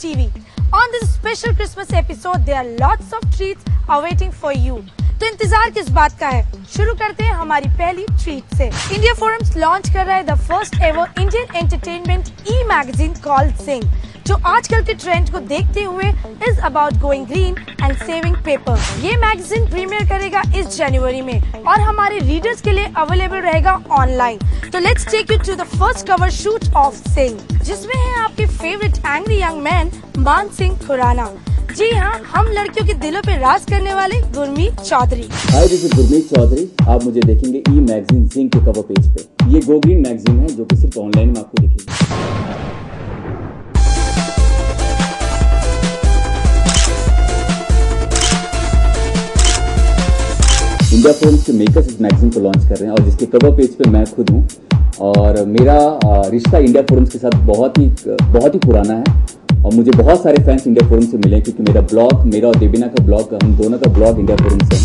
TV. On this special Christmas episode, there are lots of treats awaiting for you. तो इंतजार किस बात का है? शुरू करते हैं हमारी पहली ट्रीट से। इंडिया फोरम्स लॉन्च कर रहा है the first ever Indian entertainment e magazine called Sing, जो आजकल के ट्रेंड को देखते हुए is about going green and saving paper. ये मैगजीन प्रीमियर करेगा इस जनवरी में और हमारे रीडर्स के लिए अवेलेबल रहेगा ऑनलाइन। तो let's take you to the first cover shoot of Sing, जिसमें है आपके फेवरेट एंग्री यंग मैन मान सिंह खुराना। जी हाँ, हम लड़कियों के दिलों पे राज करने वाले गुरमीत चौधरी। हाय, दिस इज गुरमीत चौधरी। आप मुझे देखेंगे ई मैगजीन सिंग के कवर पेज पे। ये गो ग्रीन मैगजीन है जो कि सिर्फ ऑनलाइन में आपको दिखेगी। इंडिया फोरम्स के मेकर्स इस मैगजीन को लॉन्च कर रहे हैं और जिसके कवर पेज पे मैं खुद हूँ। और मेरा रिश्ता इंडिया फोरम्स के साथ बहुत ही पुराना है और मुझे बहुत सारे फैंस इंडिया फोरम से मिले, क्योंकि मेरा और देवीना का ब्लॉग, हम दोनों का ब्लॉग इंडिया फोरम से है।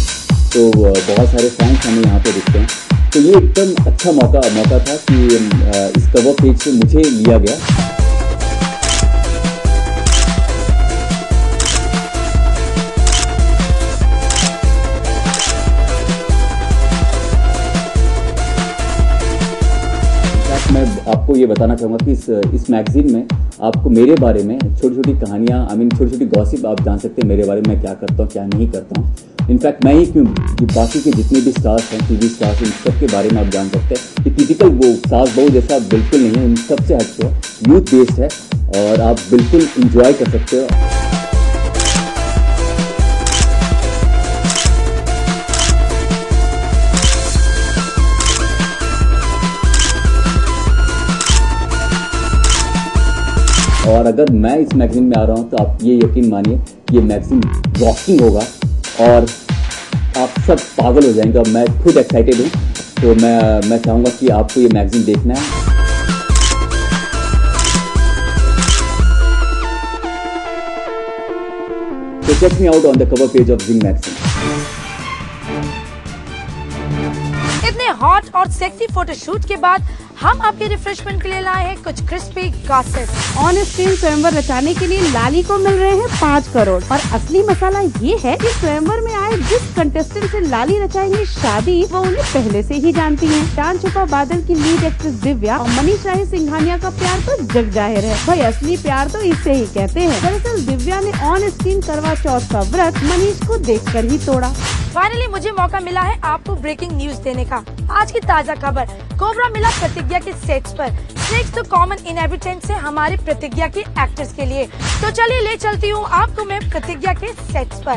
तो बहुत सारे फैंस हमें यहाँ पे दिखते हैं। तो ये एकदम अच्छा मौका था कि इस कवर पेज से मुझे लिया गया। मैं आपको ये बताना चाहूँगा कि इस मैगजीन में आपको मेरे बारे में छोटी छोटी कहानियाँ, छोटी छोटी गॉसिप आप जान सकते हैं मेरे बारे में, मैं क्या करता हूँ क्या नहीं करता हूँ। इनफैक्ट मैं ही क्यों, बाकी के जितने भी स्टार्स हैं, टीवी स्टार्स, इन सब के बारे में आप जान सकते हैं। ये टिपिकल वो सास बहू जैसा बिल्कुल नहीं है, इन सबसे हटके है, यूथ बेस्ड है और आप बिल्कुल इंजॉय कर सकते हो। और अगर मैं इस मैगजीन में आ रहा हूँ तो आप ये यकीन मानिए, ये मैगजीन रॉकिंग होगा और आप सब पागल हो जाएंगे। और मैं खुद एक्साइटेड हूँ, तो मैं चाहूँगा कि आपको ये मैगजीन देखना है। तो check me out on the cover page of Zing magazine. इतने हॉट और सेक्सी फोटोशूट के बाद हम आपके रिफ्रेशमेंट के लिए लाए हैं कुछ क्रिस्पी गॉसिप। ऑन स्क्रीन स्वयंवर रचाने के लिए लाली को मिल रहे हैं 5 करोड़ और असली मसाला ये है कि स्वयंवर में आए जिस कंटेस्टेंट से लाली रचाएंगे शादी, वो उन्हें पहले से ही जानती हैं। चांद छुपा बादल की लीड एक्ट्रेस दिव्या और मनीष राही सिंघानिया का प्यार तो जग जाहिर है। भाई असली प्यार तो इसे ही कहते हैं। दरअसल दिव्या ने ऑन स्क्रीन करवा चौथ का व्रत मनीष को देखकर ही तोड़ा। फाइनली मुझे मौका मिला है आपको ब्रेकिंग न्यूज देने का। आज की ताजा खबर, कोबरा मिला प्रतिज्ञा के सेट्स पर। स्नेक्स तो कॉमन इनहेबिटेंट्स है हमारे प्रतिज्ञा के एक्टर्स के लिए। तो चलिए ले चलती हूँ आपको मैं प्रतिज्ञा के सेट्स पर।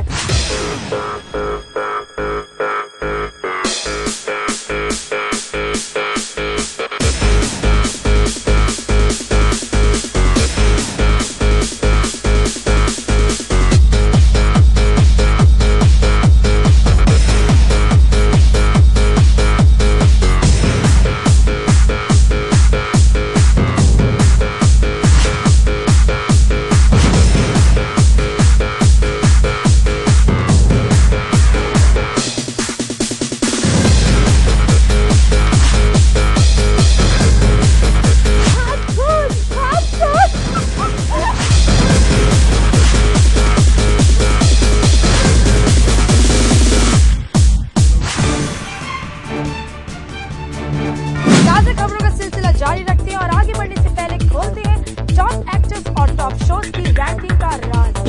खबरों का सिलसिला जारी रखते हैं और आगे बढ़ने से पहले खोलते हैं टॉप एक्टर्स और टॉप शोज की रैंकिंग का राज।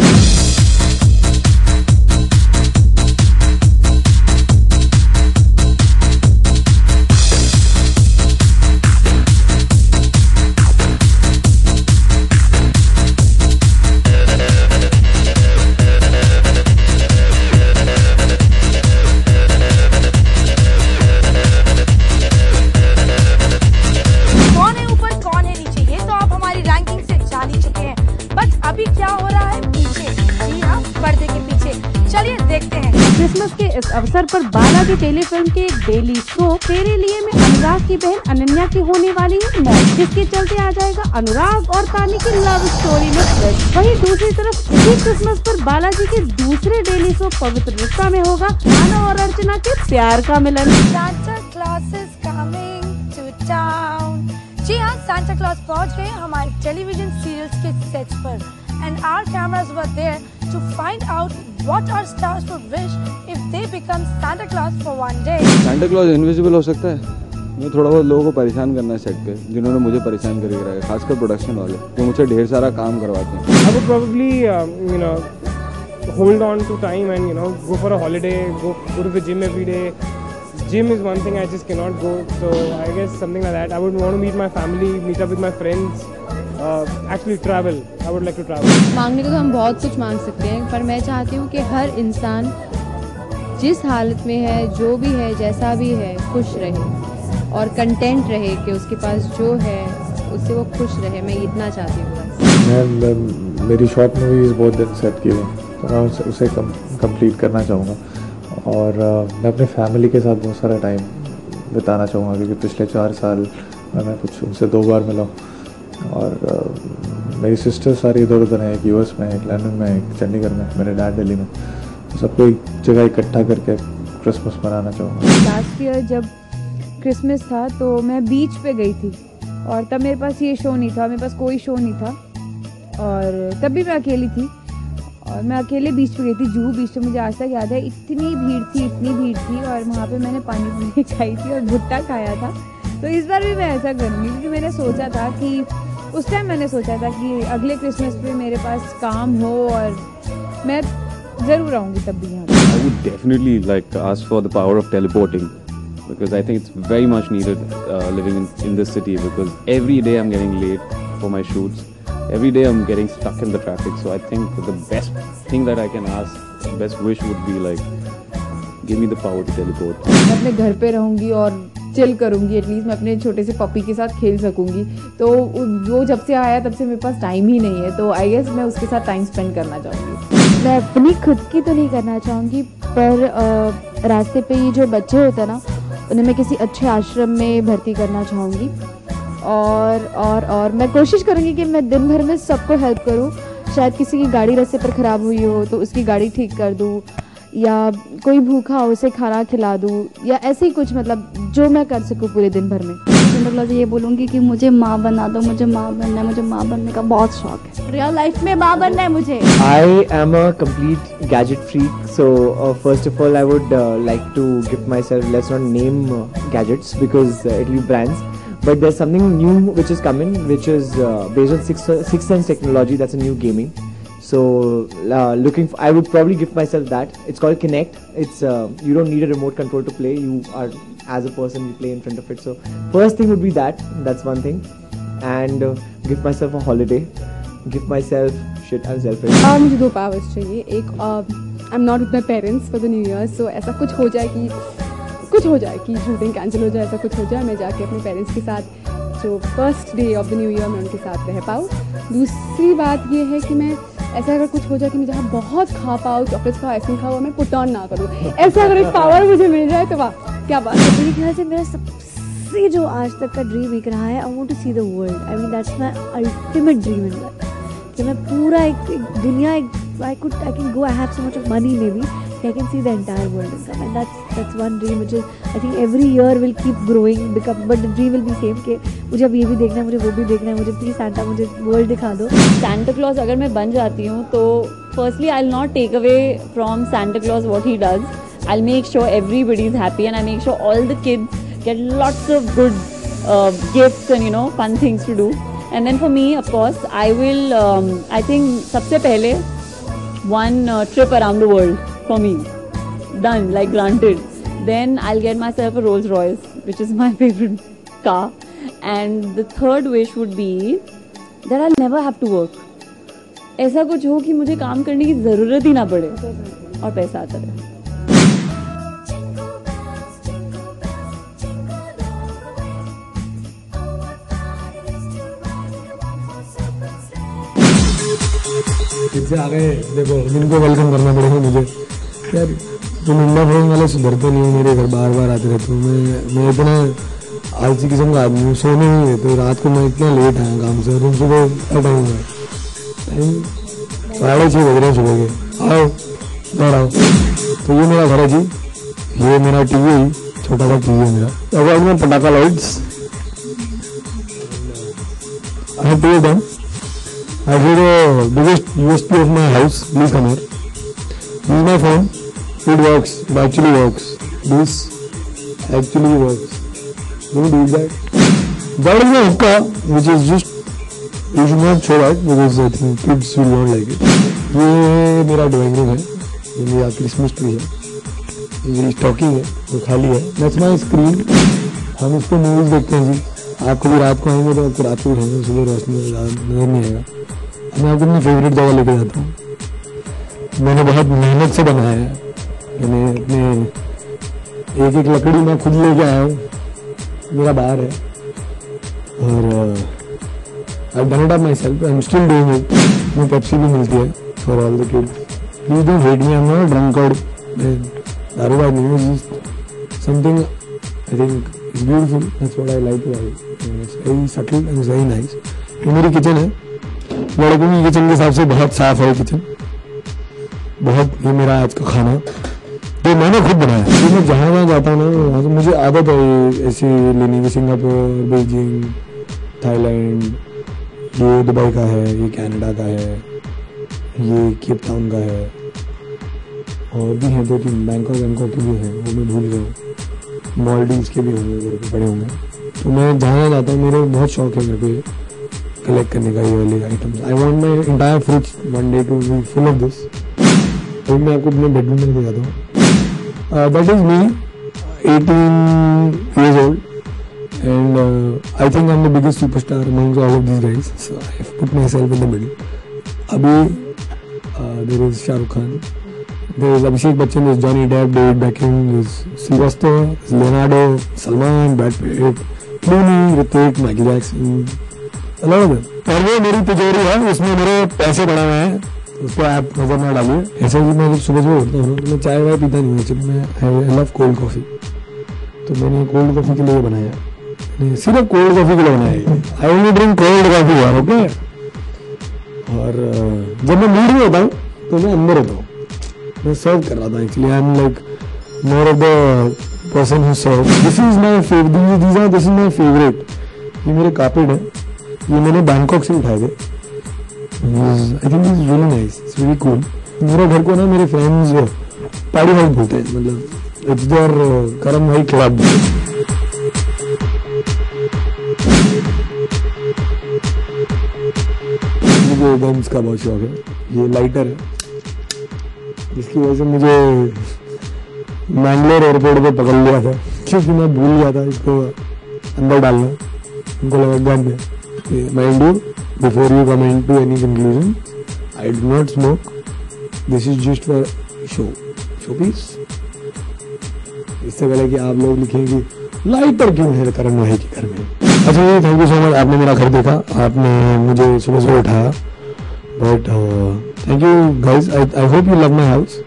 अभी क्या हो रहा है पीछे, जी हाँ, पर्दे के पीछे, चलिए देखते हैं। क्रिसमस के इस अवसर पर बाला की टेलीफिल्म के एक डेली शो तेरे लिए में अनुराग की बहन अनन्या की होने वाली है मौत, जिसके चलते आ जाएगा अनुराग और तानी की लव स्टोरी में ट्विस्ट। वहीं दूसरी तरफ इसी क्रिसमस पर बालाजी के दूसरे डेली शो पवित्र रिश्ता में होगा आना और अर्चना के प्यार का मिलन। Santa Claus is coming to town. जी हाँ, सांता क्लॉस पहुँच गए हमारे टेलीविजन सीरियल्स के सेट्स पर। and our cameras were there to find out what our stars would wish if they become Santa Claus for one day. Santa Claus invisible हो सकता है? मैं थोड़ा बहुत लोगों को परेशान करना है सेट पे, जिन्होंने मुझे परेशान करके रखा है, खासकर प्रोडक्शन वाले जो मुझसे ढेर सारा काम करवाते हैं. I would probably hold on to time and go for a holiday, go to the gym every day. Gym is one thing I just cannot go, so I guess something like that. I would want to meet my family, meet up with my friends, actually travel. I would like to travel. मांगने को तो हम बहुत कुछ मांग सकते हैं, पर मैं चाहती हूँ कि हर इंसान जिस हालत में है, जो भी है, जैसा भी है, खुश रहे और कंटेंट रहे कि उसके पास जो है उससे वो खुश रहे. मैं इतना चाहती हूँ. मेरी शॉर्ट मूवीज़ बहुत दिन सेट की हुई, तो मैं उसे कंप्लीट करना चाहूँगा और मैं अपने फैमिली के साथ बहुत सारा टाइम बिताना चाहूँगा, क्योंकि पिछले 4 साल मैं कुछ उनसे 2 बार मिला और मेरी सिस्टर सारी इधर उधर हैं, एक यूएस में, एक लंदन में, एक चंडीगढ़ में, मेरे डैड दिल्ली में. तो सबको एक जगह इकट्ठा करके क्रिसमस मनाना चाहूँगा. लास्ट ईयर जब क्रिसमस था तो मैं बीच पे गई थी और तब मेरे पास ये शो नहीं था, मेरे पास कोई शो नहीं था और तब भी मैं अकेली थी और मैं अकेले बीच पे गई थी. जुहू बीच पे मुझे आज तक याद है, इतनी भीड़ थी और वहाँ पे मैंने पानी पूरी खाई थी और भुट्टा खाया था. तो इस बार भी मैं ऐसा करूँगी, क्योंकि मैंने सोचा था कि उस टाइम मैंने सोचा था कि अगले क्रिसमस पे मेरे पास काम हो और मैं ज़रूर आऊँगी तब भी यहाँ. I would definitely like to ask for the power of teleporting, because I think it's very much needed living in this city, because every day I'm getting late for my shoots. Every day I'm getting stuck in the traffic. So I think the best thing that I can ask, the best wish would be like, give me the power to teleport. मैं अपने घर पे रहूँगी और chill करूँगी, at least मैं अपने छोटे से पपी के साथ खेल सकूँगी. तो वो जब से आया तब से मेरे पास टाइम ही नहीं है, तो आई गेस मैं उसके साथ टाइम स्पेंड करना चाहूँगी. मैं अपनी खुद की तो नहीं करना चाहूँगी, पर रास्ते पे ये जो बच्चे होते हैं ना, उन्हें मैं किसी अच्छे आश्रम में भर्ती करना चाहूँगी और मैं कोशिश करूँगी कि मैं दिन भर में सबको हेल्प करूँ. शायद किसी की गाड़ी रास्ते पर ख़राब हुई हो तो उसकी गाड़ी ठीक कर दूँ, या कोई भूखा हो उसे खाना खिला दूँ, या ऐसे ही कुछ, मतलब जो मैं कर सकूँ पूरे दिन भर में. मतलब ये बोलूँगी कि मुझे माँ बना दो, मुझे माँ बनना है, मुझे माँ बनने का बहुत शौक है. रियल लाइफ में माँ बनना है मुझे. I am a complete gadget freak, so first of all I would like to give myself, let's not name gadgets because it will be brands, but there's something new which is coming, which is based on Sixth Sense technology. That's a new gaming. So I would probably give myself that. It's called Kinect. It's you don't need a remote control to play. You are, as a person, you play in front of it. So first thing would be that. That's one thing. And give myself a holiday. Give myself shit. I'm selfish. मुझे 2 powers चाहिए. एक I'm not with my parents for the New Year, so ऐसा कुछ हो जाए कि shooting cancel हो जाए, ऐसा कुछ हो जाए, मैं जाके अपने पेरेंट्स के साथ जो first day of the new year मैं उनके साथ रह पाऊँ. दूसरी बात ये है कि मैं ऐसा अगर कुछ हो जाए कि मैं जहाँ बहुत खा पाऊँ, चॉकलेट्स खाओ, आइसक्रीम खाओ, मैं पुट ऑन ना करूँ. ऐसा अगर एक पावर मुझे मिल जाए तो वाह, क्या बात है. मेरे ख्याल से मेरा सबसे जो आज तक का ड्रीम एक रहा है, I want to see the world. I mean that's my ultimate dream in life, कि मैं पूरा एक दुनिया, I can go, I have so much of money maybe, I can see the entire world and come, and that's one dream which is, I think every year will keep growing, but the dream will be same कि मुझे अब ये भी देखना है, मुझे वो भी देखना है, मुझे प्लीज सैंटा मुझे वर्ल्ड दिखा दो. Santa Claus अगर मैं बन जाती हूँ तो firstly I'll not take away from Santa Claus what he does. I'll make sure everybody is happy and I make sure all the kids get lots of good gifts and fun things to do. And then for me, of course, I will I think सबसे पहले one trip around the world. For me, done, like granted. Then I'll get myself a Rolls Royce, which is my favorite car. And the third wish would be that I'll never have to work. ऐसा कुछ हो कि मुझे काम करने की ज़रूरत ही ना पड़े और पैसा आता रहे. इससे आगे देखो, इनको वेलकम करना पड़ेगा मुझे. यार तुम इंडिया फोरम वाले सुधरते नहीं हो, मेरे घर बार बार आते रहते हो. मैं इतना आलसी किस्म का आदमी हूँ, सोने नहीं देते. रात को मैं इतना लेट आया काम से, और सुबह क्या टाइम है, 6:30 बज रहे हैं सुबह के. आओ घर आओ. तो ये मेरा घर है जी, ये मेरा टीवी है, छोटा सा टीवी है मेरा. अवॉइड में पटाखा lights, I have 2 of them. I feel the biggest USP of my house. Please come here. This is my phone. It works. It actually works. This actually works. Don't use that. That is my hookah, which is just you should not show that because I think kids will not like it. ये मेरा drawing room है. ये मेरा Christmas tree है. ये stocking है. वो खाली है. That's my screen. हम इस पर मूवीज देखते हैं जी. आप कभी रात को आएंगे तो आपको रात को उठाएंगे. सुबह रोशनी नजर नहीं आएगा. मैं आपको अपनी फेवरेट जगह लेके जाता हूँ. मैंने बहुत मेहनत से बनाया है. मैंने अपने एक लकड़ी मैं खुद लेके आया हूँ. मेरा बाहर है और I've done it up myself. I'm still doing it. मुझे पेप्सी भी मिलती है for all the kids. Please don't hate me. I'm not a drunkard. दारू बात नहीं है. It's something I think is beautiful. That's what I like about it. It's very subtle and very nice. ये मेरी kitchen है. लड़कों की kitchen के हिसाब से बहुत साफ है किचन. बहुत ये मेरा आज का खाना तो मैंने खुद बनाया. तो मैं जहाँ जाता हूँ ना वहाँ से मुझे आदत है ऐसी लेने की. सिंगापुर, बीजिंग, थाईलैंड, ये दुबई का है, ये कनाडा का है, ये केप टाउन का है और भी हैं 2-3. बैंकॉक के भी हैं वो मैं भूल गया. मॉलडीव्स के भी होंगे मेरे को पड़े होंगे. तो मैं जहाँ जाता हूँ मेरे बहुत शौक है मेरे को कलेक्ट करने का ये वाले items. I want my entire fridge one day to be full of this. तो मैं आपको अपने बेडरूम में दिखाता हूँ. That is me 18 years old. And I think I'm the biggest superstar amongst all of these guys. So I've put myself in the middle. Abhi, there is Shah Rukh Khan. There is Abhishek Bachchan. There is Johnny Depp, David Beckham. There is Sylvester, Leonardo, Salman, Brad Pitt, Clooney, Hrithik, Michael Jackson. A lot of them. और वो मेरी तिजोरी है. उसमें मेरे पैसे पड़े हुए हैं. उसको आप नजर ना डालिए. ऐसे ही मैं जब सुबह उठता हूँ तो मैं चाय वाय पीता नहीं हूँ. मैं I love cold coffee. तो मैंने कोल्ड कॉफी के लिए बनाया. सिर्फ कोल्ड कॉफी के लिए बनाया. I only drink cold coffee यार. ओके. और जब मैं मूड में होता हूँ तो मैं अंदर होता हूँ. मैं सर्व कर रहा था actually. I am like more of the person who serve. This is my favourite. This is my favourite. ये मेरे कार्पेट है. ये मैंने बैंकॉक से उठाए थे. I think is really nice. It's very cool. मेरे घर को ना मेरे फ्रेंड्स पार्टी हाउस बोलते हैं. मतलब इट्स देयर करम भाई क्लब. मुझे गन्स का बहुत शौक है. ये लाइटर है जिसकी वजह से मुझे मैंगलोर एयरपोर्ट पे पकड़ लिया था क्योंकि मैं भूल गया था इसको अंदर डालना. उनको लगा गन है. Mind you before you come into any conclusion I do not smoke. This is just for show piece. इससे पहले कि आप लोग लिखें कि लाइटर क्यों है करण भाई के घर में. अच्छा जी, थैंक यू सो मच. आपने मेरा घर देखा. आपने मुझे सुबह सुबह उठाया. But thank you guys. I hope you love my house.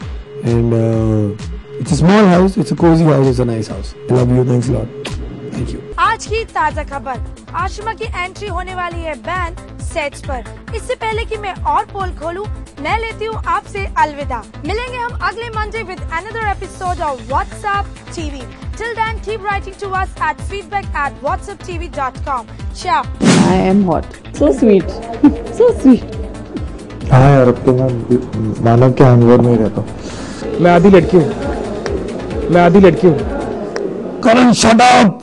And it's a small house. It's a cosy house. It's a nice house. I love you. Thanks a lot. Thank you. आज की ताजा खबर. आशिमा की entry होने वाली है band sets पर. इससे पहले कि मैं और पोल खोलूं, मैं लेती हूँ आपसे अलविदा. मिलेंगे हम अगले Monday with another episode of WhatsApp TV. Till then, keep writing to us at feedback@whatsapptv.com. Ciao. I am hot. So sweet. So sweet. हाँ यार, अब तो मैं मानव के हैंगओवर में ही रहता हूँ. मैं आधी लड़की हूँ. करण शट अप.